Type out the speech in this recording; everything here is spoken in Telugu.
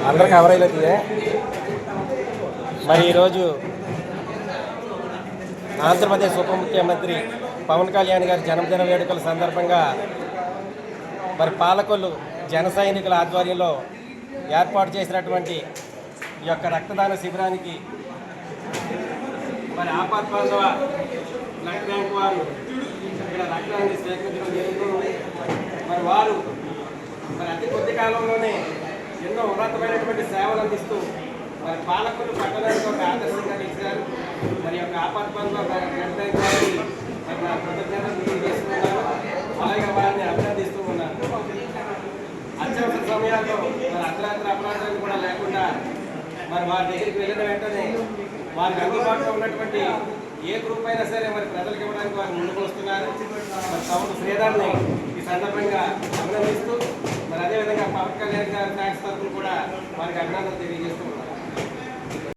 అందరికి ఎవరైతే మరి ఈరోజు ఆంధ్రప్రదేశ్ ఉప ముఖ్యమంత్రి పవన్ కళ్యాణ్ గారి జన్మదిన వేడుకల సందర్భంగా మరి పాలకొల్లు జన సైనికుల ఆధ్వర్యంలో ఏర్పాటు చేసినటువంటి ఈ యొక్క రక్తదాన శిబిరానికి మరి ఆపద్బాంధవ బ్లడ్ బ్యాంక్ వారు ఇక్కడ రక్తాన్ని సేకరించడం జరుగుతుంది. మరి వారు మరి అతి కొద్ది కాలంలోనే ఎన్నో ఉన్నతమైనటువంటి సేవలు అందిస్తూ మరి పాలకులు పట్టణానికి ఒక ఆదర్శంగా నిలిచారు. మరి యొక్క ఆపద్బాంధవ బ్లడ్ బ్యాంక్ వారికి మరి నా కృతజ్ఞతలు తెలియజేస్తున్నాను. అలాగే వారిని అభినందిస్తూ ఉన్నాను. అత్యవసర సమయాల్లో మరి అర్ధరాత్రి అపరాధాలు కూడా లేకుండా మరి వారి దగ్గరికి వెళ్ళిన వెంటనే వారికి అందుబాటులో ఉన్నటువంటి ఏ గ్రూప్ అయినా సరే మరి ప్రజలకు ఇవ్వడానికి వారు ముందుకు వస్తున్నారు. మరి తమకు శ్రీధర్ని ఈ సందర్భంగా అభినందిస్తూ మరి అదేవిధంగా పవన్ కళ్యాణ్ గారి ట్యాక్స్ తరఫున కూడా వారికి అభినందనలు తెలియజేస్తూ ఉన్నారు.